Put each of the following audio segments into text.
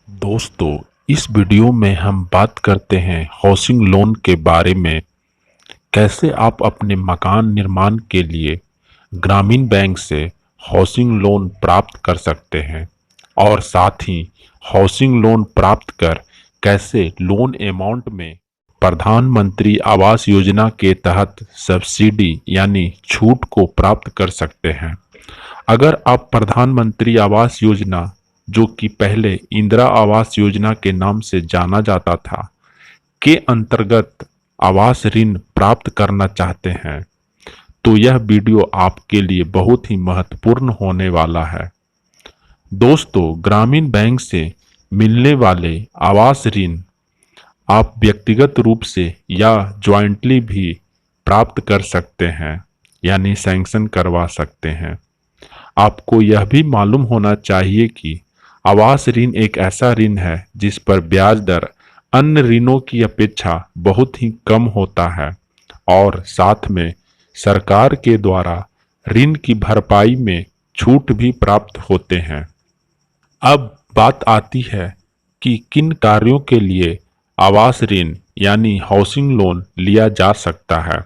दोस्तों, इस वीडियो में हम बात करते हैं हाउसिंग लोन के बारे में। कैसे आप अपने मकान निर्माण के लिए ग्रामीण बैंक से हाउसिंग लोन प्राप्त कर सकते हैं और साथ ही हाउसिंग लोन प्राप्त कर कैसे लोन अमाउंट में प्रधानमंत्री आवास योजना के तहत सब्सिडी यानी छूट को प्राप्त कर सकते हैं। अगर आप प्रधानमंत्री आवास योजना, जो कि पहले इंदिरा आवास योजना के नाम से जाना जाता था, के अंतर्गत आवास ऋण प्राप्त करना चाहते हैं, तो यह वीडियो आपके लिए बहुत ही महत्वपूर्ण होने वाला है। दोस्तों, ग्रामीण बैंक से मिलने वाले आवास ऋण आप व्यक्तिगत रूप से या ज्वाइंटली भी प्राप्त कर सकते हैं, यानी सैंक्शन करवा सकते हैं। आपको यह भी मालूम होना चाहिए कि आवास ऋण एक ऐसा ऋण है जिस पर ब्याज दर अन्य ऋणों की अपेक्षा बहुत ही कम होता है और साथ में सरकार के द्वारा ऋण की भरपाई में छूट भी प्राप्त होते हैं। अब बात आती है कि किन कार्यों के लिए आवास ऋण यानी हाउसिंग लोन लिया जा सकता है।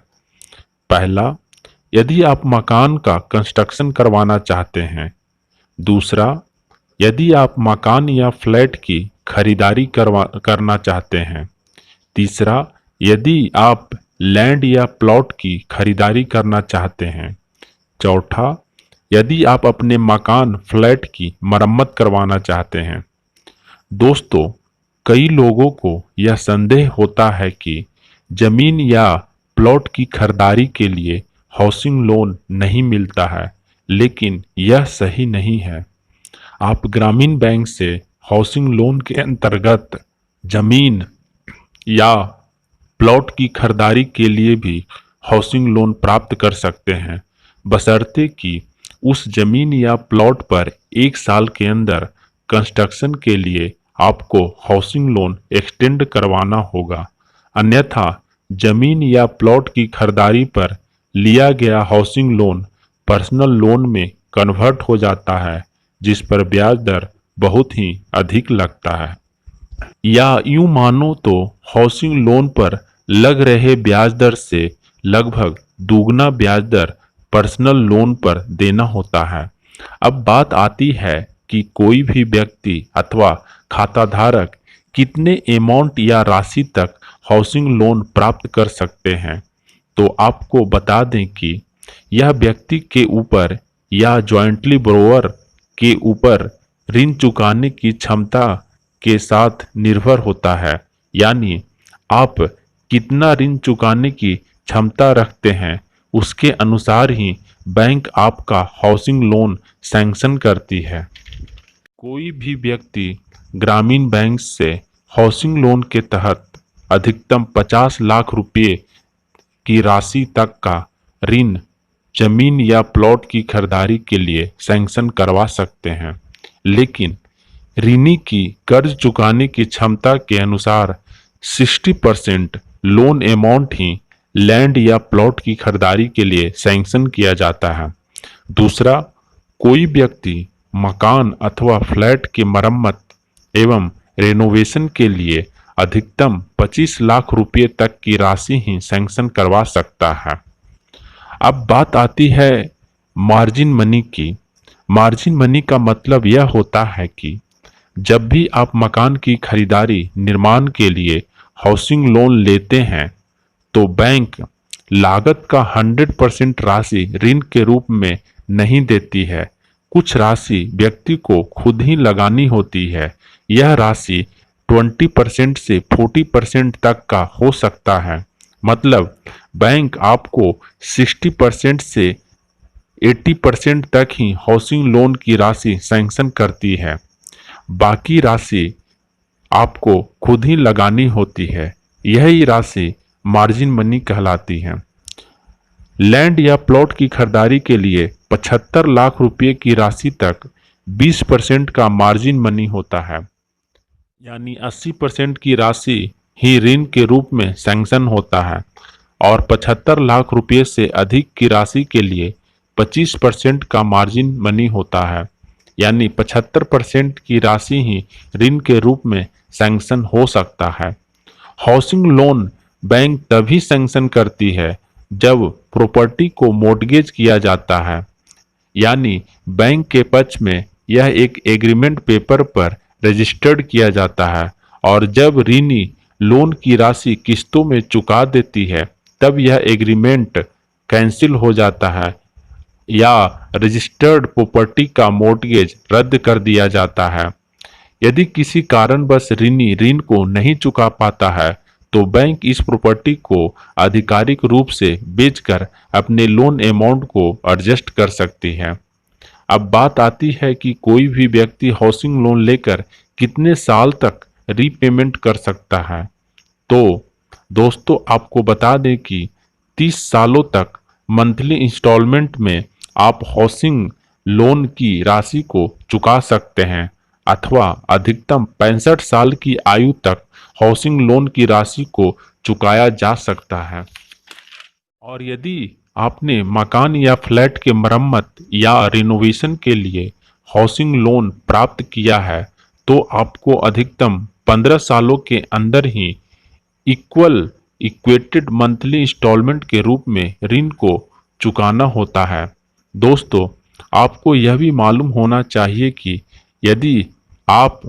पहला, यदि आप मकान का कंस्ट्रक्शन करवाना चाहते हैं। दूसरा, यदि आप मकान या फ्लैट की खरीदारी करना चाहते हैं। तीसरा, यदि आप लैंड या प्लॉट की खरीदारी करना चाहते हैं। चौथा, यदि आप अपने मकान फ्लैट की मरम्मत करवाना चाहते हैं। दोस्तों, कई लोगों को यह संदेह होता है कि जमीन या प्लॉट की खरीदारी के लिए हाउसिंग लोन नहीं मिलता है, लेकिन यह सही नहीं है। आप ग्रामीण बैंक से हाउसिंग लोन के अंतर्गत जमीन या प्लॉट की खरीदारी के लिए भी हाउसिंग लोन प्राप्त कर सकते हैं, बशर्ते कि उस जमीन या प्लॉट पर 1 साल के अंदर कंस्ट्रक्शन के लिए आपको हाउसिंग लोन एक्सटेंड करवाना होगा। अन्यथा जमीन या प्लॉट की खरीदारी पर लिया गया हाउसिंग लोन पर्सनल लोन में कन्वर्ट हो जाता है, जिस पर ब्याज दर बहुत ही अधिक लगता है। या यूं मानो तो हाउसिंग लोन पर लग रहे ब्याज दर से लगभग दुगना ब्याज दर पर्सनल लोन पर देना होता है। अब बात आती है कि कोई भी व्यक्ति अथवा खाताधारक कितने अमाउंट या राशि तक हाउसिंग लोन प्राप्त कर सकते हैं। तो आपको बता दें कि यह व्यक्ति के ऊपर या जॉइंटली बोरोवर के ऊपर ऋण चुकाने की क्षमता के साथ निर्भर होता है। यानी आप कितना ऋण चुकाने की क्षमता रखते हैं, उसके अनुसार ही बैंक आपका हाउसिंग लोन सैंक्शन करती है। कोई भी व्यक्ति ग्रामीण बैंक से हाउसिंग लोन के तहत अधिकतम 50 लाख रुपए की राशि तक का ऋण जमीन या प्लॉट की खरीदारी के लिए सैंक्शन करवा सकते हैं, लेकिन ऋणी की कर्ज चुकाने की क्षमता के अनुसार 60% लोन अमाउंट ही लैंड या प्लॉट की खरीदारी के लिए सैंक्शन किया जाता है। दूसरा, कोई व्यक्ति मकान अथवा फ्लैट की मरम्मत एवं रेनोवेशन के लिए अधिकतम 25 लाख रुपए तक की राशि ही सैंक्शन करवा सकता है। अब बात आती है मार्जिन मनी की। मार्जिन मनी का मतलब यह होता है कि जब भी आप मकान की खरीदारी निर्माण के लिए हाउसिंग लोन लेते हैं, तो बैंक लागत का 100% राशि ऋण के रूप में नहीं देती है। कुछ राशि व्यक्ति को खुद ही लगानी होती है। यह राशि 20% से 40% तक का हो सकता है। मतलब बैंक आपको 60% से 80% तक ही हाउसिंग लोन की राशि सैंक्शन करती है। बाकी राशि आपको खुद ही लगानी होती है। यही राशि मार्जिन मनी कहलाती है। लैंड या प्लॉट की खरीदारी के लिए 75 लाख रुपए की राशि तक 20% का मार्जिन मनी होता है, यानी 80% की राशि ही ऋण के रूप में सैंक्शन होता है और 75 लाख रुपए से अधिक की राशि के लिए 25% का मार्जिन मनी होता है। यानी 75% की राशि ही ऋण के रूप में सैंक्शन हो सकता है। हाउसिंग लोन बैंक तभी सैंक्शन करती है जब प्रॉपर्टी को मॉर्टगेज किया जाता है, यानी बैंक के पक्ष में यह एक एग्रीमेंट पेपर पर रजिस्टर्ड किया जाता है और जब ऋणी लोन की राशि किस्तों में चुका देती है तब यह एग्रीमेंट कैंसिल हो जाता है या रजिस्टर्ड प्रॉपर्टी का मॉर्टगेज रद्द कर दिया जाता है। यदि किसी कारणवश ऋणी ऋण को नहीं चुका पाता है तो बैंक इस प्रॉपर्टी को आधिकारिक रूप से बेचकर अपने लोन अमाउंट को एडजस्ट कर सकती है। अब बात आती है कि कोई भी व्यक्ति हाउसिंग लोन लेकर कितने साल तक रीपेमेंट कर सकता है। तो दोस्तों आपको बता दें कि 30 सालों तक मंथली इंस्टॉलमेंट में आप हाउसिंग लोन की राशि को चुका सकते हैं अथवा अधिकतम 65 साल की आयु तक हाउसिंग लोन की राशि को चुकाया जा सकता है। और यदि आपने मकान या फ्लैट के मरम्मत या रिनोवेशन के लिए हाउसिंग लोन प्राप्त किया है तो आपको अधिकतम 15 सालों के अंदर ही इक्वेटेड मंथली इंस्टॉलमेंट के रूप में ऋण को चुकाना होता है। दोस्तों आपको यह भी मालूम होना चाहिए कि यदि आप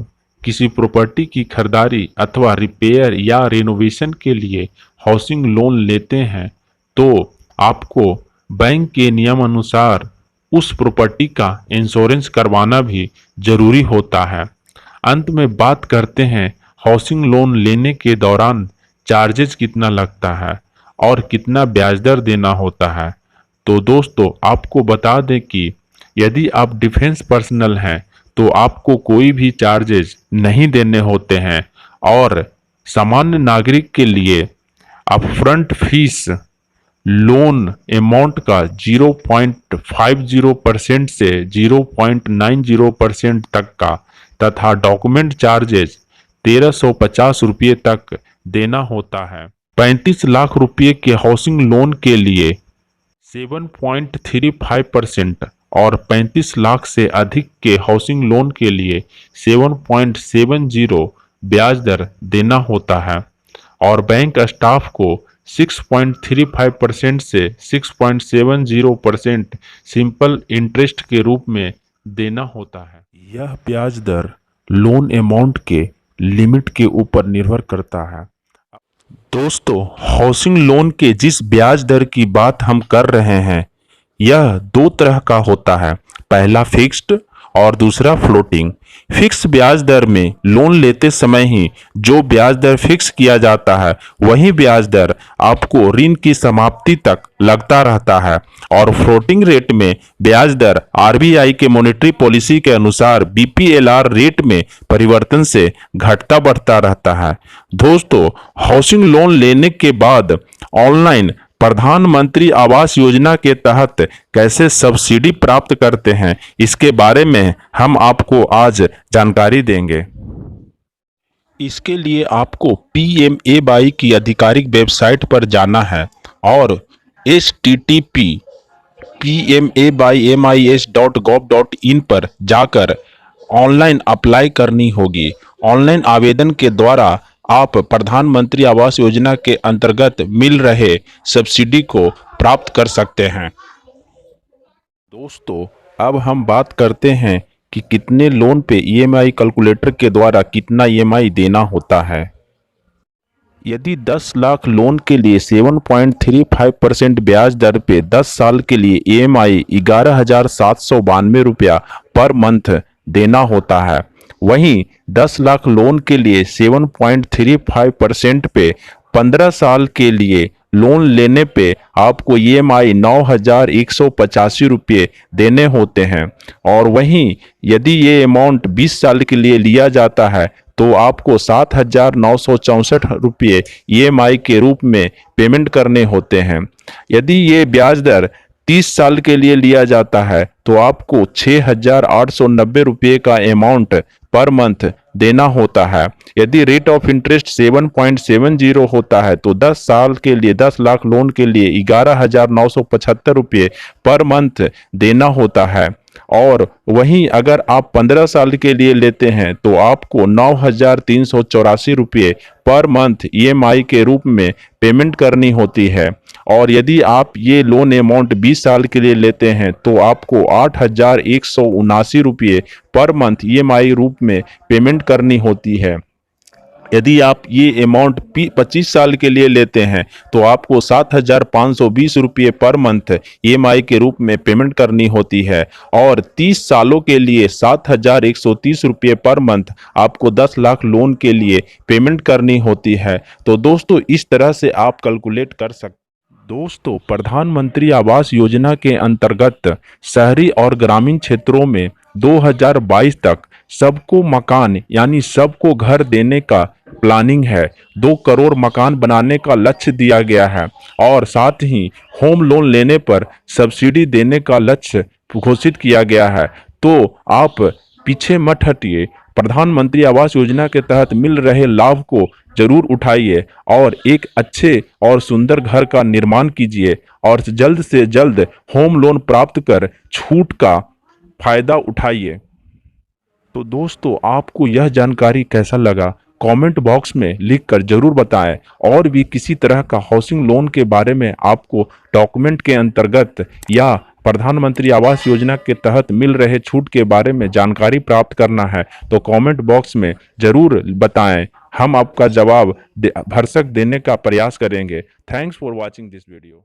किसी प्रॉपर्टी की खरीदारी अथवा रिपेयर या रिनोवेशन के लिए हाउसिंग लोन लेते हैं तो आपको बैंक के नियम अनुसार उस प्रॉपर्टी का इंश्योरेंस करवाना भी जरूरी होता है। अंत में बात करते हैं हाउसिंग लोन लेने के दौरान चार्जेस कितना लगता है और कितना ब्याज दर देना होता है। तो दोस्तों आपको बता दें कि यदि आप डिफेंस पर्सनल हैं तो आपको कोई भी चार्जेस नहीं देने होते हैं और सामान्य नागरिक के लिए अपफ्रंट फीस लोन अमाउंट का 0.50% से 0.90% तक का तथा डॉक्यूमेंट चार्जेस 1350 रुपये तक देना होता है। 35 लाख रुपये के हाउसिंग लोन के लिए 7.35% और 35 लाख से अधिक के हाउसिंग लोन के लिए 7.70 ब्याज दर देना होता है और बैंक स्टाफ को 6.35% से 6.70% सिंपल इंटरेस्ट के रूप में देना होता है। यह ब्याज दर लोन अमाउंट के लिमिट के ऊपर निर्भर करता है। दोस्तों हाउसिंग लोन के जिस ब्याज दर की बात हम कर रहे हैं यह दो तरह का होता है, पहला फिक्स्ड और दूसरा फ्लोटिंग। फिक्स ब्याज दर में लोन लेते समय ही जो ब्याज दर फिक्स किया जाता है वही ब्याज दर आपको ऋण की समाप्ति तक लगता रहता है और फ्लोटिंग रेट में ब्याज दर आरबीआई के मॉनेटरी पॉलिसी के अनुसार बीपीएलआर रेट में परिवर्तन से घटता बढ़ता रहता है। दोस्तों हाउसिंग लोन लेने के बाद ऑनलाइन प्रधानमंत्री आवास योजना के तहत कैसे सब्सिडी प्राप्त करते हैं इसके बारे में हम आपको आज जानकारी देंगे। इसके लिए आपको पीएमएवाई की आधिकारिक वेबसाइट पर जाना है और http://pmais.gov.in पर जाकर ऑनलाइन अप्लाई करनी होगी। ऑनलाइन आवेदन के द्वारा आप प्रधानमंत्री आवास योजना के अंतर्गत मिल रहे सब्सिडी को प्राप्त कर सकते हैं। दोस्तों अब हम बात करते हैं कि कितने लोन पे ईएमआई कैलकुलेटर के द्वारा कितना ईएमआई देना होता है। यदि 10 लाख लोन के लिए 7.35% ब्याज दर पे 10 साल के लिए ईएमआई 11,792 रुपया पर मंथ देना होता है, वहीं 10 लाख लोन के लिए 7.35% पे 15 साल के लिए लोन लेने पे आपको ईएमआई 9,185 रुपये देने होते हैं और वहीं यदि ये अमाउंट 20 साल के लिए लिया जाता है तो आपको 7,964 रुपये ईएमआई के रूप में पेमेंट करने होते हैं। यदि ये ब्याज दर 30 साल के लिए लिया जाता है तो आपको 6,890 रुपये का अमाउंट पर मंथ देना होता है। यदि रेट ऑफ इंटरेस्ट 7.70 होता है तो 10 साल के लिए 10 लाख लोन के लिए 11,975 रुपये पर मंथ देना होता है। और वहीं अगर आप 15 साल के लिए लेते हैं तो आपको 9,384 रुपये पर मंथ ईएमआई के रूप में पेमेंट करनी होती है। और यदि आप ये लोन अमाउंट 20 साल के लिए लेते हैं तो आपको 8,179 रुपये पर मंथ ईएमआई रूप में पेमेंट करनी होती है। यदि आप ये अमाउंट 25 साल के लिए लेते हैं तो आपको 7,520 रुपये पर मंथ ईएमआई के रूप में पेमेंट करनी होती है। और 30 सालों के लिए 7,130 रुपये पर मंथ आपको 10 लाख लोन के लिए पेमेंट करनी होती है। तो दोस्तों इस तरह से आप कैलकुलेट कर सकते। दोस्तों प्रधानमंत्री आवास योजना के अंतर्गत शहरी और ग्रामीण क्षेत्रों में 2022 तक सबको मकान यानी सबको घर देने का प्लानिंग है। 2 करोड़ मकान बनाने का लक्ष्य दिया गया है और साथ ही होम लोन लेने पर सब्सिडी देने का लक्ष्य घोषित किया गया है। तो आप पीछे मत हटिए, प्रधानमंत्री आवास योजना के तहत मिल रहे लाभ को जरूर उठाइए और एक अच्छे और सुंदर घर का निर्माण कीजिए और जल्द से जल्द होम लोन प्राप्त कर छूट का फायदा उठाइए। तो दोस्तों आपको यह जानकारी कैसा लगा कमेंट बॉक्स में लिखकर जरूर बताएं। और भी किसी तरह का हाउसिंग लोन के बारे में आपको डॉक्यूमेंट के अंतर्गत या प्रधानमंत्री आवास योजना के तहत मिल रहे छूट के बारे में जानकारी प्राप्त करना है तो कमेंट बॉक्स में जरूर बताएं। हम आपका जवाब भरसक देने का प्रयास करेंगे। Thanks for watching this video.